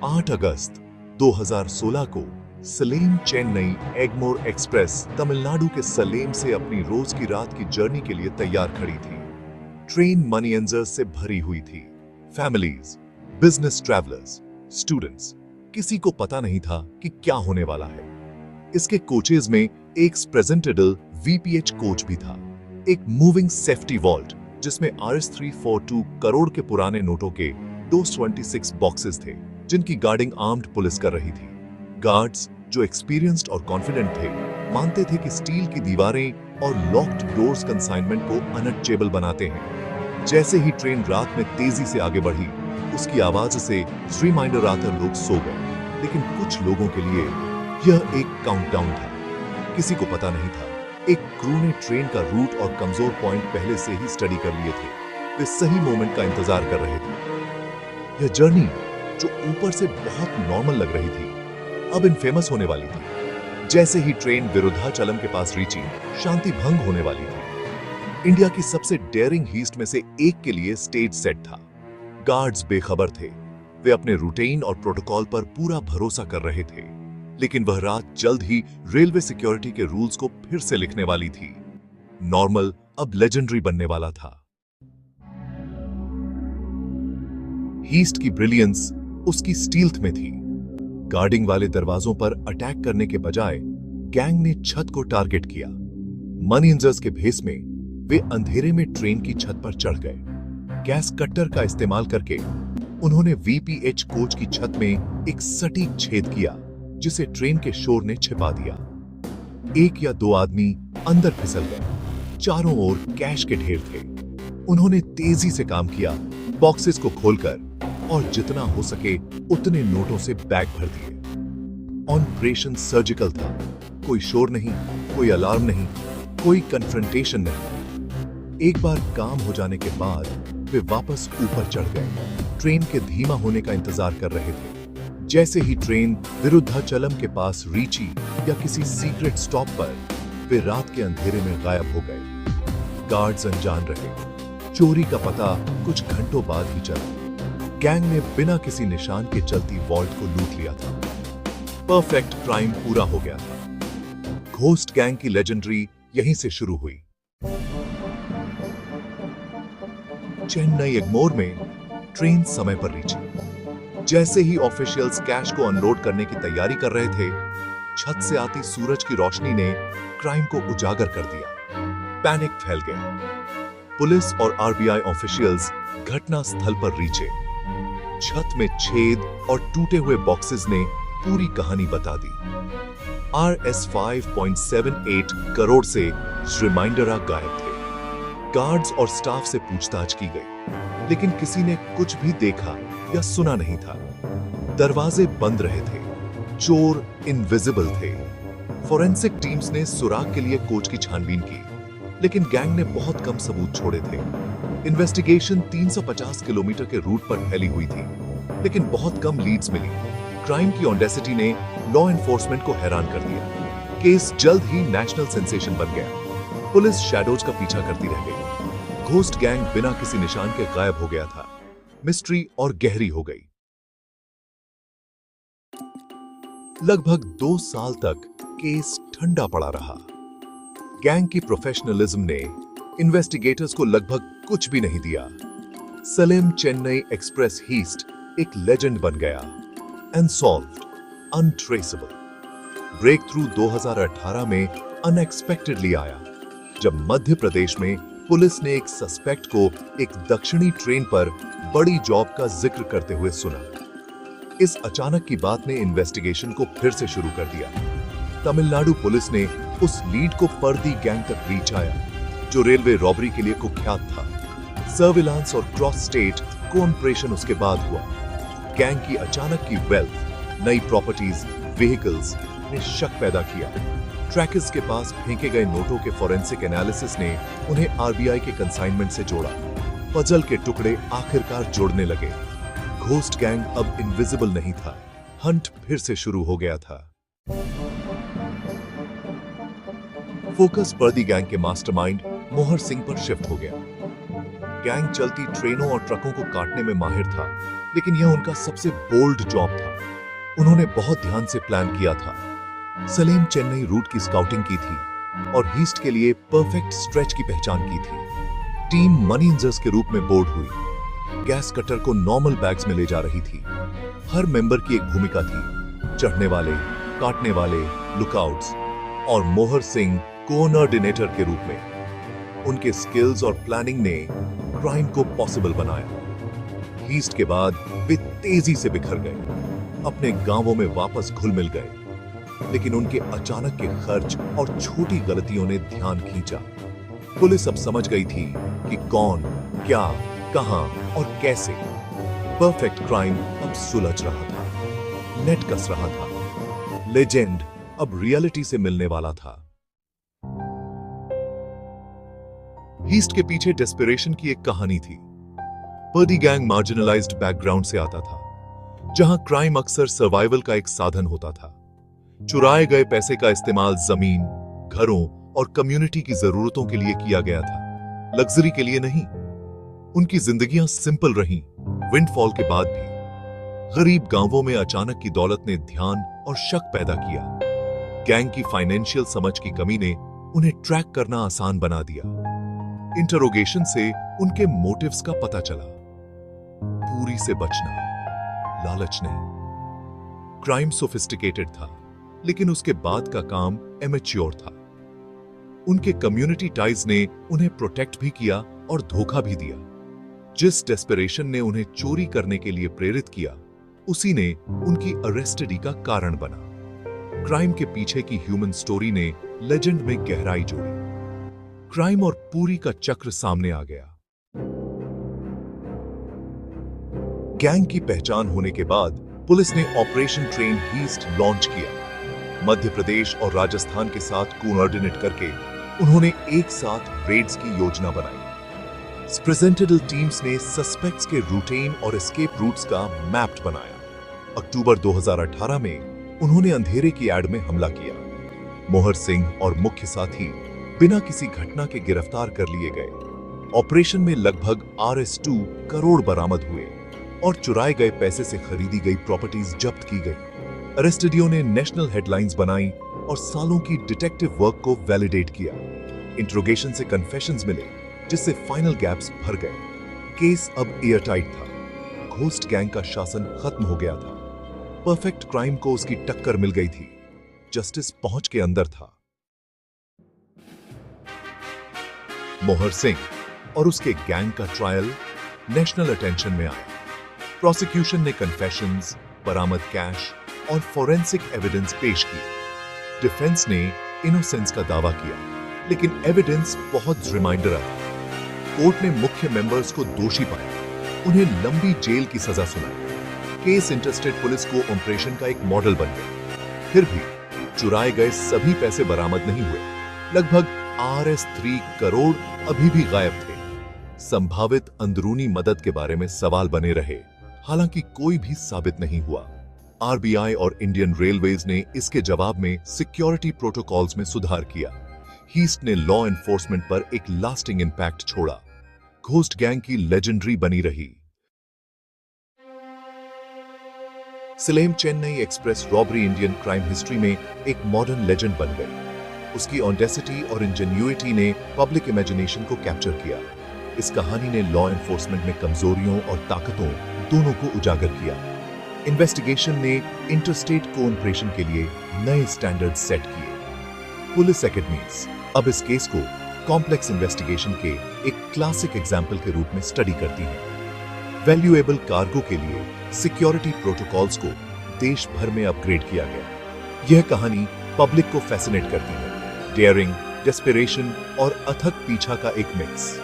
8 अगस्त 2016 को सलेम चेन्नई एगमोर एक्सप्रेस तमिलनाडु के सलेम से अपनी रोज की रात की जर्नी के लिए तैयार खड़ी थी। ट्रेन मनीएंजर्स से भरी हुई थी। फैमिलीज, बिजनेस ट्रैवलर्स, स्टूडेंट्स, किसी को पता नहीं था कि क्या होने वाला है। इसके कोचेज में एक प्रेजेंटेबल वीपीएच कोच भी था, एक मूविंग सेफ्टी वॉल्ट जिसमें RS342 करोड़ के पुराने नोटों के 226 बॉक्सेस थे जिनकी गार्डिंग आर्म्ड पुलिस कर रही थी। गार्ड्स जो एक्सपीरियंस्ड और कॉन्फिडेंट थे मानते थे कि स्टील की दीवारें और लॉक्ड डोर्स कंसाइनमेंट को अनटचेबल बनाते हैं। जैसे ही ट्रेन रात में तेजी से आगे बढ़ी, उसकी आवाज से रिमाइंडर आकर लोग सो गए। लेकिन कुछ लोगों के लिए यह एक काउंटडाउन था। किसी को पता नहीं था। एक क्रू ने ट्रेन का रूट और कमजोर पॉइंट पहले से ही स्टडी कर लिए थे। वे सही मोमेंट का इंतजार कर रहे थे। यह जर्नी जो ऊपर से बहुत नॉर्मल लग रही थी, अब इनफेमस होने वाली थी। जैसे ही ट्रेन विरुद्धाचलम के पास रीची, शांति भंग होने वाली थी। इंडिया की सबसे डेयरिंग हीस्ट में से एक के लिए स्टेज सेट था। गार्ड्स बेखबर थे। वे अपने रूटीन और प्रोटोकॉल पर पूरा भरोसा कर रहे थे। लेकिन वह रात जल्द ही रेलवे सिक्योरिटी के रूल्स को फिर से लिखने वाली थी। नॉर्मल अब लेजेंडरी बनने वाला था। हीस्ट की ब्रिलियंस उसकी स्टील्थ में थी। गार्डिंग वाले दरवाजों पर अटैक करने के बजाय गैंग ने छत को टारगेट किया। मनीएंजर्स के भेस में वे अंधेरे में ट्रेन की छत पर चढ़ गए। गैस कट्टर का इस्तेमाल करके उन्होंने वीपीएच कोच की छत में एक सटीक छेद किया जिसे ट्रेन के शोर ने छिपा दिया। एक या दो आदमी अंदर फिसल गए। चारों ओर कैश के ढेर थे। उन्होंने तेजी से काम किया, बॉक्सेस को खोलकर, और जितना हो सके उतने नोटों से बैग भर दिए। ऑपरेशन सर्जिकल था। कोई शोर नहीं, कोई अलार्म नहीं, कोई कन्फ्रंटेशन नहीं। एक बार काम हो जाने के बाद वे वापस ऊपर चढ़ गए। ट्रेन के धीमा होने का इंतजार कर रहे थे। जैसे ही ट्रेन विरुद्धाचलम के पास रीची या किसी सीक्रेट स्टॉप पर, वे रात के अंधेरे में गायब हो गए। गार्ड्स अनजान रहे। चोरी का पता कुछ घंटों बाद ही चला। गैंग ने बिना किसी निशान के चलती वॉल्ट को लूट लिया था। परफेक्ट क्राइम पूरा हो गया था। घोस्ट गैंग की लेजेंडरी यहीं से शुरू हुई। चेन्नई एगमोर में ट्रेन समय पर रीची। जैसे ही ऑफिशियल्स कैश को अनलोड करने की तैयारी कर रहे थे, छत से आती सूरज की रोशनी ने क्राइम को उजागर कर दिया। पैनिक फैल गया। पुलिस और आरबीआई ऑफिशियल्स घटना स्थल पर रीचे। छत में छेद और टूटे हुए बॉक्सेस ने पूरी कहानी बता दी। RS 5.78 करोड़ से रिमाइंडर गायब थे। गार्ड्स और स्टाफ से पूछताछ की गई, लेकिन किसी ने कुछ भी देखा या सुना नहीं था। दरवाजे बंद रहे थे। चोर इनविजिबल थे। फोरेंसिक टीम्स ने सुराग के लिए कोच की छानबीन की, लेकिन गैंग ने बहुत कम सबूत छोड़े थे। इन्वेस्टिगेशन 350 किलोमीटर के रूट पर फैली हुई थी, लेकिन बहुत कम लीड्स मिली। क्राइम की ऑडेसिटी ने लॉ एनफोर्समेंट को हैरान कर दिया। केस जल्द ही नेशनल सेंसेशन बन गया। पुलिस शैडोज का पीछा करती रह गई। घोस्ट गैंग बिना किसी निशान के गायब हो गया था। मिस्ट्री और गहरी हो गई। लगभग 2 साल तक केस ठंडा पड़ा रहा। गैंग की प्रोफेशनलिज्म ने इन्वेस्टिगेटर्स को लगभग कुछ भी नहीं दिया। सलेम चेन्नई एक्सप्रेस हीस्ट एक लेजेंड बन गया। Unsolved, untraceable. ब्रेक थ्रू 2018 में अनएक्सपेक्टेडली आया, जब मध्य प्रदेश में पुलिस ने एक सस्पेक्ट को एक दक्षिणी ट्रेन पर बड़ी जॉब का जिक्र करते हुए सुना। इस अचानक की बात ने इन्वेस्टिगेशन को फिर से शुरू कर दिया। तमिलनाडु पुलिस ने उस लीड को पर्दी गैंग तक रीच आया, जो रेलवे रॉबरी के लिए कुख्यात था। सर्विलांस और क्रॉस स्टेट कोऑपरेशन उसके बाद हुआ। गैंग की अचानक की वेल्थ, नई प्रॉपर्टीज, व्हीकल्स ने शक पैदा किया। ट्रैकर्स के पास फेंके गए नोटों के फोरेंसिक एनालिसिस ने उन्हें आरबीआई के कंसाइनमेंट से जोड़ा। पजल के टुकड़े आखिरकार जोड़ने लगे। घोस्ट गैंग अब इनविजिबल नहीं था। हंट फिर से शुरू हो गया था। फोकस पर्दी गैंग के मास्टरमाइंड मोहर सिंह पर शिफ्ट हो गया। गैंग चलती ट्रेनों और ट्रकों को काटने में माहिर था, लेकिन यह उनका सबसे बोल्ड जॉब था। उन्होंने बहुत ध्यान से प्लान किया था। सलेम चेन्नई रूट की स्काउटिंग की थी और हीस्ट के लिए परफेक्ट स्ट्रेच की पहचान की थी। टीम मनी इंजर्स के रूप में बोर्ड हुई। गैस कटर को नॉर्मल बैग्स में ले जा रही थी। हर मेंबर की एक भूमिका थी, चढ़ने वाले, काटने वाले, लुकआउट्स, और मोहर सिंह कोऑर्डिनेटर के रूप में। उनके स्किल्स और प्लानिंग ने क्राइम को पॉसिबल बनाया। हीस्ट के बाद वे तेजी से बिखर गए, अपने गांवों में वापस घुल मिल गए। लेकिन उनके अचानक के खर्च और छोटी गलतियों ने ध्यान खींचा। पुलिस अब समझ गई थी कि कौन, क्या, कहां और कैसे। परफेक्ट क्राइम अब सुलझ रहा था, नेट कस रहा था। लेजेंड अब रियलिटी से मिलने वाला था। हीस्ट के पीछे डेस्परेशन की एक कहानी थी। पर्डी गैंग मार्जिनलाइज्ड बैकग्राउंड से आता था, जहां क्राइम अक्सर सर्वाइवल का एक साधन होता था। चुराए गए पैसे का इस्तेमाल जमीन, घरों और कम्युनिटी की जरूरतों के लिए किया गया था, लग्जरी के लिए नहीं। उनकी जिंदगियां सिंपल रहीं, विंडफॉल के बाद भी। गरीब गांवों में अचानक की दौलत ने ध्यान और शक पैदा किया। गैंग की फाइनेंशियल समझ की कमी ने उन्हें ट्रैक करना आसान बना दिया। इंटरोगेशन से उनके मोटिव्स का पता चला। पूरी से बचना, लालच नहीं। क्राइम सोफिस्टिकेटेड था, लेकिन उसके बाद का काम एमेच्योर था। उनके कम्युनिटी टाइज ने उन्हें प्रोटेक्ट भी किया और धोखा भी दिया। जिस डेस्परेशन ने उन्हें चोरी करने के लिए प्रेरित किया, उसी ने उनकी अरेस्टडी का कारण बना। क्राइम के पीछे की ह्यूमन स्टोरी ने लेजेंड में गहराई जोड़ी। क्राइम और पूरी का चक्र सामने आ गया। गैंग की पहचान होने के बाद पुलिस ने ऑपरेशन ट्रेन हीस्ट लॉन्च किया। मध्य प्रदेश और राजस्थान के साथ कोऑर्डिनेट करके उन्होंने एक साथ रेड्स की योजना बनाई। स्प्रेजेंटेडल टीम्स ने सस्पेक्ट्स के रूटीन और एस्केप रूट्स का मैप बनाया। अक्टूबर 2018 में उन्होंने अंधेरे की एड में हमला किया। मोहर सिंह और मुख्य साथी बिना किसी घटना के गिरफ्तार कर लिए गए। ऑपरेशन में लगभग RS2 करोड़ बरामद हुए और चुराए गए पैसे से खरीदी गई प्रॉपर्टीज जब्त की गई। अरेस्टेडियो ने नेशनल हेडलाइंस बनाई और सालों की डिटेक्टिव वर्क को वैलिडेट किया। इंट्रोगेशन से कन्फेशंस मिले, जिससे फाइनल गैप्स भर गए। केस अब एयरटाइट था। घोस्ट गैंग का शासन खत्म हो गया था। परफेक्ट क्राइम को उसकी टक्कर मिल गई थी। जस्टिस पहुंच के अंदर था। मोहर सिंह और उसके गैंग का ट्रायल नेशनल अटेंशन में आया। प्रोसिक्यूशन ने कन्फेशंस, बरामद कैश और फोरेंसिक एविडेंस पेश की। डिफेंस ने इनोसेंस का दावा किया, लेकिन एविडेंस बहुत रिमाइंडर आया। कोर्ट ने मुख्य मेंबर्स को दोषी पाया, उन्हें लंबी जेल की सजा सुनाई। केस इंटरेस्टेड पुलिस को ऑपरेशन का एक मॉडल बन गया। फिर भी चुराए गए सभी पैसे बरामद नहीं हुए। लगभग RS3 करोड़ अभी भी गायब थे। संभावित अंदरूनी मदद के बारे में सवाल बने रहे, हालांकि कोई भी साबित नहीं हुआ। RBI और इंडियन रेलवेज ने इसके जवाब में सिक्योरिटी प्रोटोकॉल्स में सुधार किया। हीस्ट ने लॉ एनफोर्समेंट पर एक लास्टिंग इंपैक्ट छोड़ा। घोस्ट गैंग की लेजेंडरी बनी रही। Salem Chennai express robbery Indian crime history में एक मॉडर्न लेजेंड बन गई। उसकी ऑडेसिटी और इंजेन्युइटी ने पब्लिक इमेजिनेशन को कैप्चर किया। इस कहानी ने लॉ एनफोर्समेंट में कमजोरियों और ताकतों दोनों को उजागर किया। इन्वेस्टिगेशन ने इंटरस्टेट कोऑपरेशन के लिए नए स्टैंडर्ड्स सेट किए। पुलिस एकेडमीज अब इस केस को कॉम्प्लेक्स इन्वेस्टिगेशन के एक क्लासिक एग्जाम्पल के रूप में स्टडी करती हैं। वैल्यूएबल कार्गो के लिए सिक्योरिटी प्रोटोकॉल्स को देश भर में अपग्रेड किया गया। यह कहानी पब्लिक को फैसिनेट करती है। डेयरिंग, डेस्परेशन और अथक पीछा का एक मिक्स।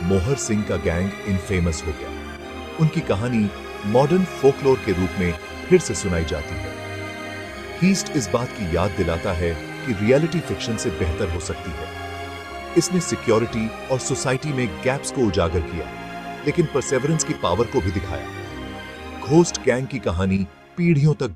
मोहर सिंह का गैंग इनफेमस हो गया। उनकी कहानी मॉडर्न फोकलोर के रूप में फिर से सुनाई जाती है। हीस्ट इस बात की याद दिलाता है कि रियलिटी फिक्शन से बेहतर हो सकती है। इसने सिक्योरिटी और सोसाइटी में गैप्स को उजागर किया, लेकिन परसेवरेंस की पावर को भी दिखाया। घोस्ट गैंग की कहानी पीढ़ियों तक